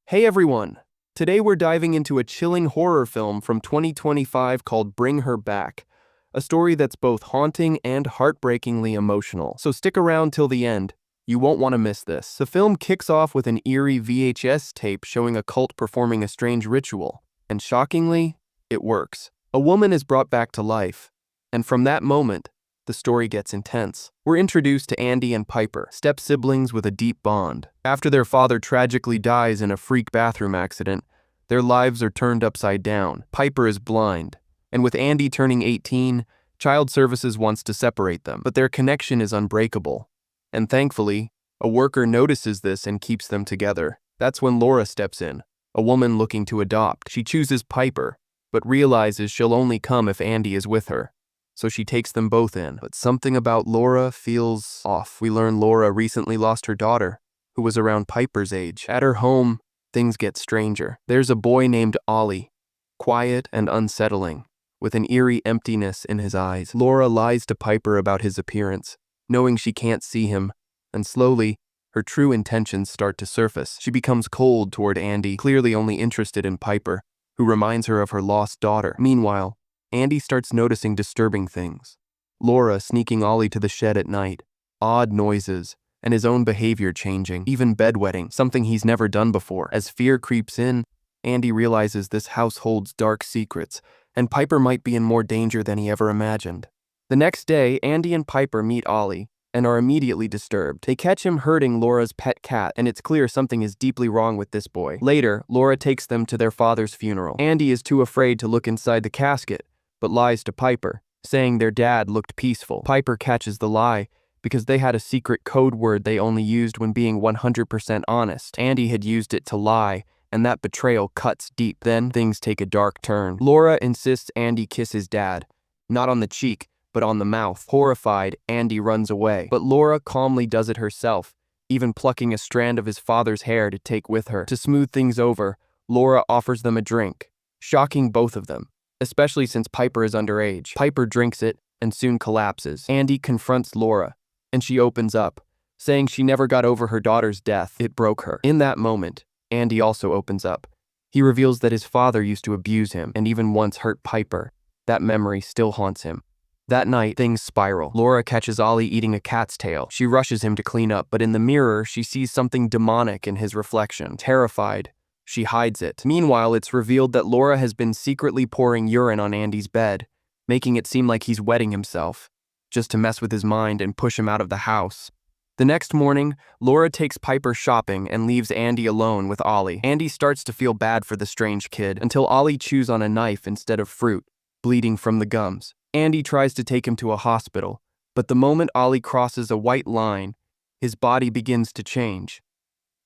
Hey everyone! Today we're diving into a chilling horror film from 2025 called Bring Her Back, a story that's both haunting and heartbreakingly emotional. So stick around till the end. You won't want to miss this. The film kicks off with an eerie VHS tape showing a cult performing a strange ritual, and shockingly, it works. A woman is brought back to life, and from that moment, the story gets intense. We're introduced to Andy and Piper, step-siblings with a deep bond. After their father tragically dies in a freak bathroom accident, their lives are turned upside down. Piper is blind, and with Andy turning 18, Child Services wants to separate them, but their connection is unbreakable. And thankfully, a worker notices this and keeps them together. That's when Lora steps in, a woman looking to adopt. She chooses Piper, but realizes she'll only come if Andy is with her. So she takes them both in. But something about Lora feels off. We learn Lora recently lost her daughter, who was around Piper's age. At her home, things get stranger. There's a boy named Ollie, quiet and unsettling, with an eerie emptiness in his eyes. Lora lies to Piper about his appearance, knowing she can't see him, and slowly, her true intentions start to surface. She becomes cold toward Andy, clearly only interested in Piper, who reminds her of her lost daughter. Meanwhile, Andy starts noticing disturbing things. Lora sneaking Ollie to the shed at night, odd noises, and his own behavior changing, even bedwetting, something he's never done before. As fear creeps in, Andy realizes this house holds dark secrets, and Piper might be in more danger than he ever imagined. The next day, Andy and Piper meet Ollie, and are immediately disturbed. They catch him hurting Lora's pet cat, and it's clear something is deeply wrong with this boy. Later, Lora takes them to their father's funeral. Andy is too afraid to look inside the casket, but lies to Piper, saying their dad looked peaceful. Piper catches the lie because they had a secret code word they only used when being 100% honest. Andy had used it to lie, and that betrayal cuts deep. Then things take a dark turn. Lora insists Andy kiss his dad, not on the cheek, but on the mouth. Horrified, Andy runs away, but Lora calmly does it herself, even plucking a strand of his father's hair to take with her. To smooth things over, Lora offers them a drink, shocking both of them, especially since Piper is underage. Piper drinks it and soon collapses. Andy confronts Lora, and she opens up, saying she never got over her daughter's death. It broke her. In that moment, Andy also opens up. He reveals that his father used to abuse him and even once hurt Piper. That memory still haunts him. That night, things spiral. Lora catches Ollie eating a cat's tail. She rushes him to clean up, but in the mirror, she sees something demonic in his reflection. Terrified, she hides it. Meanwhile, it's revealed that Lora has been secretly pouring urine on Andy's bed, making it seem like he's wetting himself, just to mess with his mind and push him out of the house. The next morning, Lora takes Piper shopping and leaves Andy alone with Ollie. Andy starts to feel bad for the strange kid until Ollie chews on a knife instead of fruit, bleeding from the gums. Andy tries to take him to a hospital, but the moment Ollie crosses a white line, his body begins to change,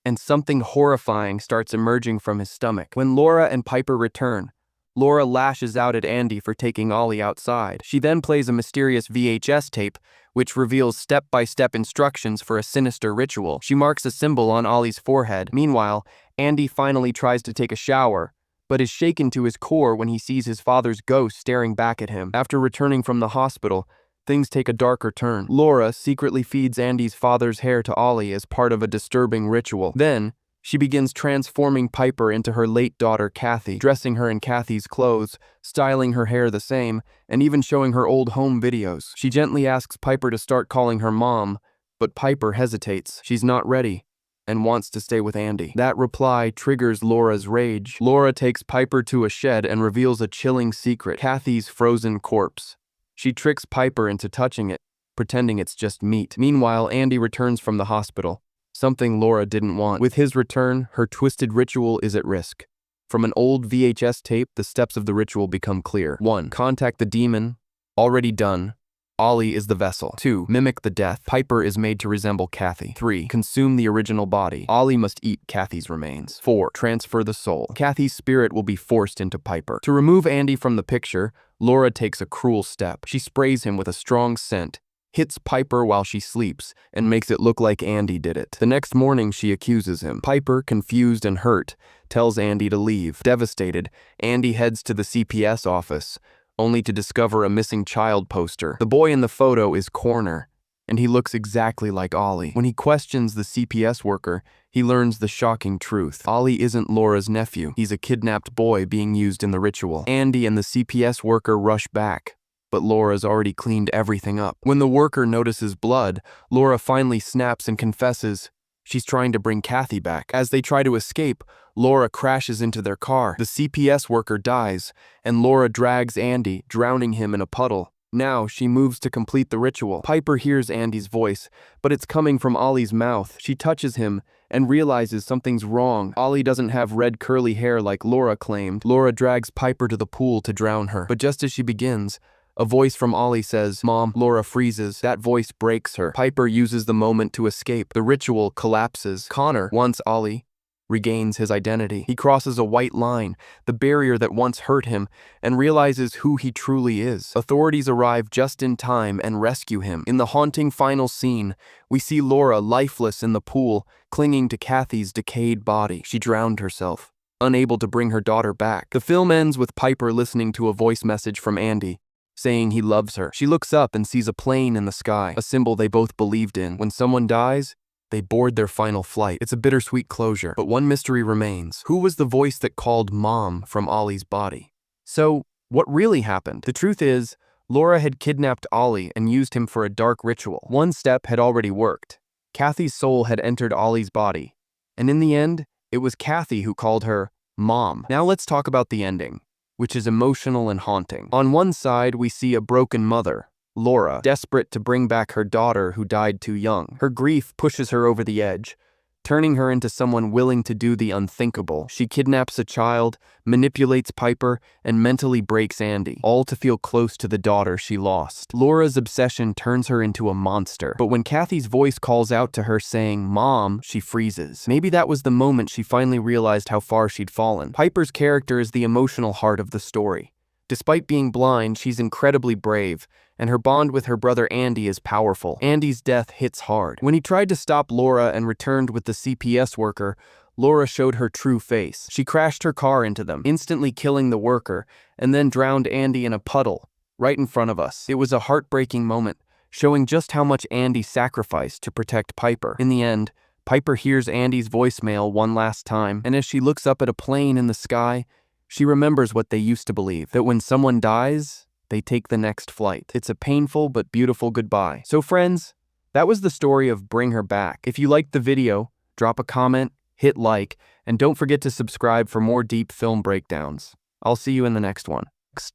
and something horrifying starts emerging from his stomach. When Lora and Piper return, Lora lashes out at Andy for taking Ollie outside. She then plays a mysterious VHS tape, which reveals step-by-step instructions for a sinister ritual. She marks a symbol on Ollie's forehead. Meanwhile, Andy finally tries to take a shower, but is shaken to his core when he sees his father's ghost staring back at him. After returning from the hospital, things take a darker turn. Lora secretly feeds Andy's father's hair to Ollie as part of a disturbing ritual. Then, she begins transforming Piper into her late daughter Kathy, dressing her in Kathy's clothes, styling her hair the same, and even showing her old home videos. She gently asks Piper to start calling her mom, but Piper hesitates. She's not ready and wants to stay with Andy. That reply triggers Lora's rage. Lora takes Piper to a shed and reveals a chilling secret: Kathy's frozen corpse. She tricks Piper into touching it, pretending it's just meat. Meanwhile, Andy returns from the hospital, something Lora didn't want. With his return, her twisted ritual is at risk. From an old VHS tape, the steps of the ritual become clear. 1. Contact the demon. Already done. Ollie is the vessel. 2. Mimic the death. Piper is made to resemble Kathy. 3. Consume the original body. Ollie must eat Kathy's remains. 4. Transfer the soul. Kathy's spirit will be forced into Piper. To remove Andy from the picture, Lora takes a cruel step. She sprays him with a strong scent, hits Piper while she sleeps, and makes it look like Andy did it. The next morning, she accuses him. Piper, confused and hurt, tells Andy to leave. Devastated, Andy heads to the CPS office, only to discover a missing child poster. The boy in the photo is Corner, and he looks exactly like Ollie. When he questions the CPS worker, he learns the shocking truth. Ollie isn't Lora's nephew. He's a kidnapped boy being used in the ritual. Andy and the CPS worker rush back, but Lora's already cleaned everything up. When the worker notices blood, Lora finally snaps and confesses she's trying to bring Kathy back. As they try to escape, Lora crashes into their car. The CPS worker dies, and Lora drags Andy, drowning him in a puddle. Now, she moves to complete the ritual. Piper hears Andy's voice, but it's coming from Ollie's mouth. She touches him and realizes something's wrong. Ollie doesn't have red curly hair like Lora claimed. Lora drags Piper to the pool to drown her. But just as she begins, a voice from Ollie says, "Mom." Lora freezes. That voice breaks her. Piper uses the moment to escape. The ritual collapses. Connor, once Ollie, regains his identity. He crosses a white line, the barrier that once hurt him, and realizes who he truly is. Authorities arrive just in time and rescue him. In the haunting final scene, we see Lora lifeless in the pool, clinging to Kathy's decayed body. She drowned herself, unable to bring her daughter back. The film ends with Piper listening to a voice message from Andy, saying he loves her. She looks up and sees a plane in the sky, a symbol they both believed in. When someone dies, they board their final flight. It's a bittersweet closure, but one mystery remains. Who was the voice that called Mom from Ollie's body? So, what really happened? The truth is, Lora had kidnapped Ollie and used him for a dark ritual. One step had already worked. Kathy's soul had entered Ollie's body, and in the end, it was Kathy who called her Mom. Now let's talk about the ending, which is emotional and haunting. On one side, we see a broken mother, Lora, desperate to bring back her daughter who died too young. Her grief pushes her over the edge, turning her into someone willing to do the unthinkable. She kidnaps a child, manipulates Piper, and mentally breaks Andy, all to feel close to the daughter she lost. Lora's obsession turns her into a monster, but when Kathy's voice calls out to her saying, "Mom," she freezes. Maybe that was the moment she finally realized how far she'd fallen. Piper's character is the emotional heart of the story. Despite being blind, she's incredibly brave, and her bond with her brother Andy is powerful. Andy's death hits hard. When he tried to stop Lora and returned with the CPS worker, Lora showed her true face. She crashed her car into them, instantly killing the worker, and then drowned Andy in a puddle, right in front of us. It was a heartbreaking moment, showing just how much Andy sacrificed to protect Piper. In the end, Piper hears Andy's voicemail one last time, and as she looks up at a plane in the sky, she remembers what they used to believe, that when someone dies, they take the next flight. It's a painful but beautiful goodbye. So friends, that was the story of Bring Her Back. If you liked the video, drop a comment, hit like, and don't forget to subscribe for more deep film breakdowns. I'll see you in the next one.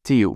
To you.